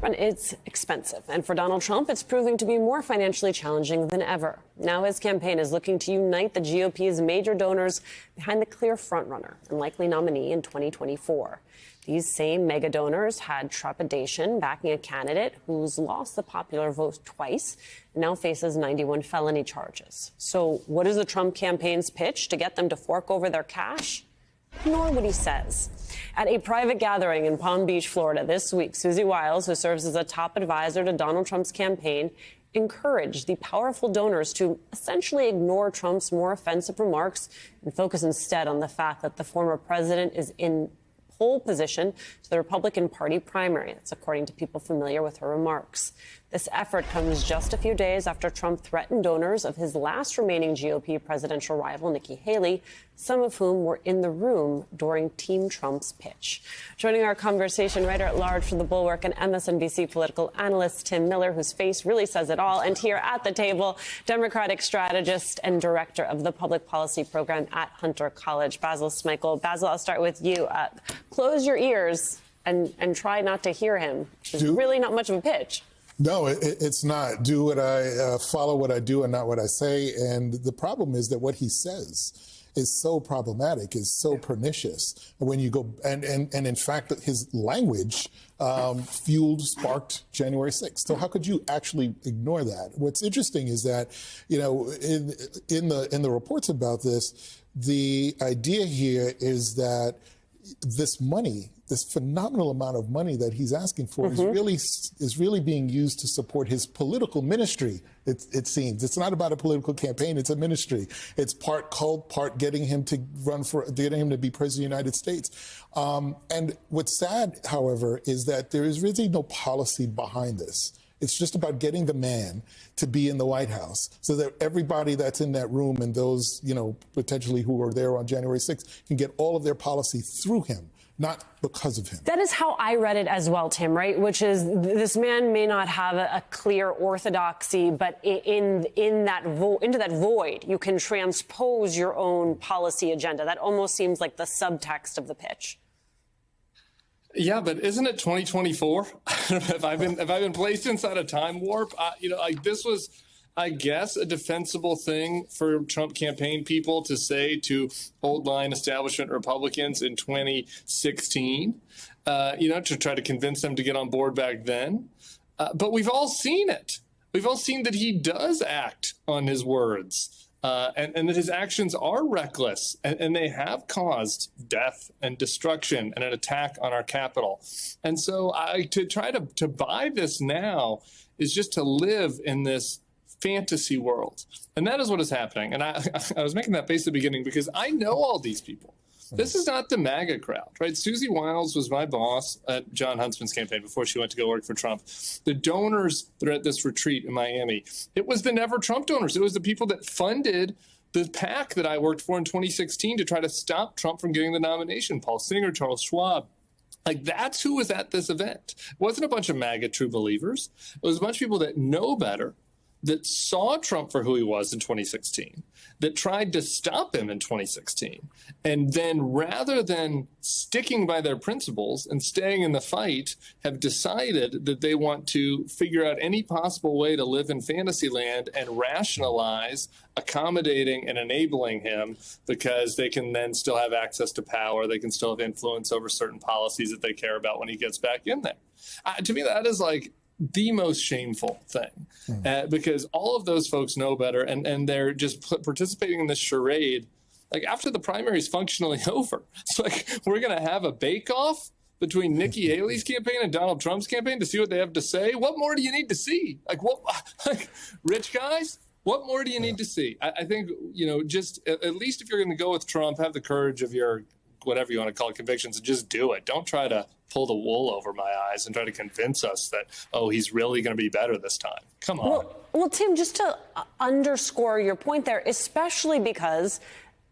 And it's expensive. And for Donald Trump, it's proving to be more financially challenging than ever. Now his campaign is looking to unite the GOP's major donors behind the clear frontrunner and likely nominee in 2024. These same mega donors had trepidation backing a candidate who's lost the popular vote twice and now faces 91 felony charges. So what is the Trump campaign's pitch to get them to fork over their cash? Ignore what he says. At a private gathering in Palm Beach, Florida this week, Susie Wiles, who serves as a top advisor to Donald Trump's campaign, encouraged the powerful donors to essentially ignore Trump's more offensive remarks and focus instead on the fact that the former president is in pole position to the Republican Party primary. That's according to people familiar with her remarks. This effort comes just a few days after Trump threatened donors of his last remaining GOP presidential rival, Nikki Haley, some of whom were in the room during Team Trump's pitch. Joining our conversation, writer-at-large for The Bulwark and MSNBC political analyst Tim Miller, whose face really says it all, and here at the table, Democratic strategist and director of the public policy program at Hunter College, Basil Smikle. Basil, I'll start with you. Close your ears and try not to hear him. It's really not much of a pitch. No, it's not. Do what I follow what I do and not what I say. And the problem is that what he says is so problematic, is so pernicious. When you go and in fact, his language sparked January 6th. So how could you actually ignore that? What's interesting is that, you know, in the reports about this, the idea here is that this money, this phenomenal amount of money that he's asking for is really being used to support his political ministry. It seems it's not about a political campaign; it's a ministry. It's part cult, part getting him to getting him to be president of the United States. And what's sad, however, is that there is really no policy behind this. It's just about getting the man to be in the White House so that everybody that's in that room and those, you know, potentially who were there on January 6th can get all of their policy through him, not because of him. That is how I read it as well, Tim, right? Which is this man may not have a clear orthodoxy, but into that void, you can transpose your own policy agenda. That almost seems like the subtext of the pitch. Yeah, but isn't it 2024? Have I been placed inside a time warp? This was, I guess, a defensible thing for Trump campaign people to say to old line establishment Republicans in 2016, to try to convince them to get on board back then. But we've all seen it. We've all seen that he does act on his words. And that his actions are reckless, and they have caused death and destruction and an attack on our Capitol. And so to try to buy this now is just to live in this fantasy world. And that is what is happening. And I was making that face at the beginning because I know all these people. This is not the MAGA crowd, right? Susie Wiles was my boss at John Huntsman's campaign before she went to go work for Trump. The donors that are at this retreat in Miami, it was the Never Trump donors. It was the people that funded the PAC that I worked for in 2016 to try to stop Trump from getting the nomination. Paul Singer, Charles Schwab. Like, that's who was at this event. It wasn't a bunch of MAGA true believers. It was a bunch of people that know better, that saw Trump for who he was in 2016, that tried to stop him in 2016. And then rather than sticking by their principles and staying in the fight, have decided that they want to figure out any possible way to live in fantasy land and rationalize accommodating and enabling him because they can then still have access to power. They can still have influence over certain policies that they care about when he gets back in there. To me, that is like the most shameful thing, because all of those folks know better, and they're just participating in this charade. Like, after the primary is functionally over, it's like we're going to have a bake-off between Nikki Haley's campaign and Donald Trump's campaign to see what they have to say. What more do you need to see? Like rich guys, what more do you need to see? I think, just at least if you're going to go with Trump, have the courage of your whatever you want to call it, convictions, and just do it. Don't try to pull the wool over my eyes and try to convince us that, he's really going to be better this time. Come on. Well, Tim, just to underscore your point there, especially because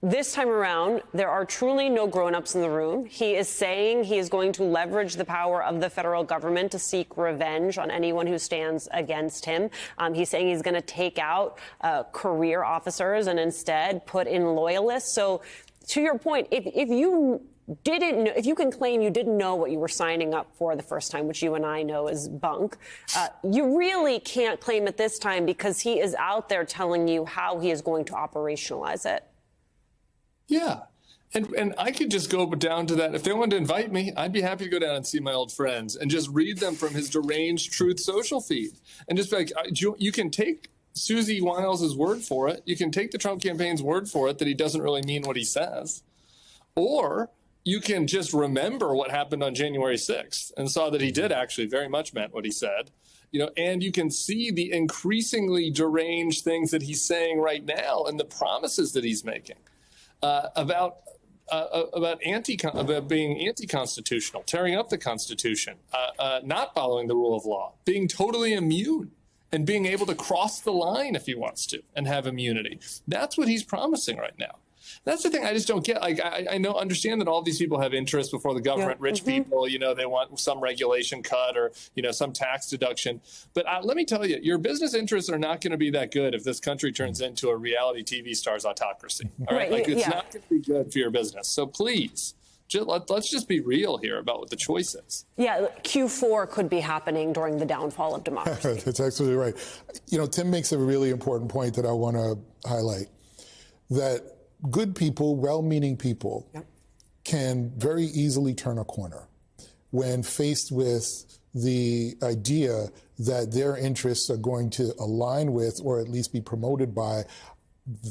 this time around, there are truly no grown-ups in the room. He is saying he is going to leverage the power of the federal government to seek revenge on anyone who stands against him. He's saying he's going to take out career officers and instead put in loyalists. So to your point, if you didn't know, if you can claim you didn't know what you were signing up for the first time, which you and I know is bunk, you really can't claim it this time because he is out there telling you how he is going to operationalize it. Yeah. And I could just go down to that. If they wanted to invite me, I'd be happy to go down and see my old friends and just read them from his deranged Truth Social feed. And just be like, you can take Susie Wiles' word for it. You can take the Trump campaign's word for it that he doesn't really mean what he says. Or you can just remember what happened on January 6th and saw that he did actually very much meant what he said. And you can see the increasingly deranged things that he's saying right now and the promises that he's making about being anti-constitutional, tearing up the Constitution, not following the rule of law, being totally immune, and being able to cross the line if he wants to and have immunity. That's what he's promising right now. That's the thing I just don't get. Like, I understand that all these people have interest before the government. Rich people, they want some regulation cut or, some tax deduction. But let me tell you, your business interests are not going to be that good if this country turns into a reality TV star's autocracy. All right. It's not going to be good for your business. So please, let's just be real here about what the choice is. Yeah, Q4 could be happening during the downfall of democracy. That's absolutely right. Tim makes a really important point that I want to highlight, that good people, well-meaning people, can very easily turn a corner when faced with the idea that their interests are going to align with or at least be promoted by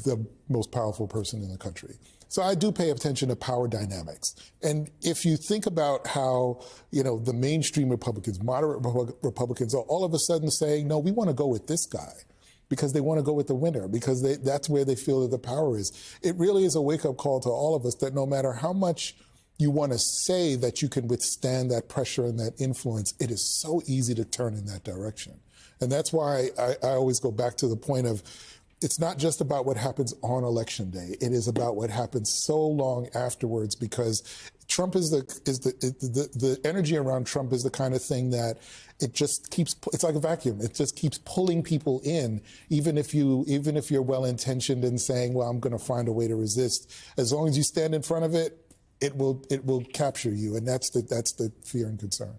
the most powerful person in the country. So I do pay attention to power dynamics. And if you think about how, the mainstream Republicans, moderate Republicans are all of a sudden saying, no, we want to go with this guy, because they want to go with the winner, because that's where they feel that the power is. It really is a wake-up call to all of us that no matter how much you want to say that you can withstand that pressure and that influence, it is so easy to turn in that direction. And that's why I always go back to the point of, it's not just about what happens on Election Day. It is about what happens so long afterwards, because Trump is the energy around Trump is the kind of thing that it just keeps, it's like a vacuum. It just keeps pulling people in, even if you're well-intentioned and saying, well, I'm going to find a way to resist. As long as you stand in front of it, it will capture you. And that's the fear and concern.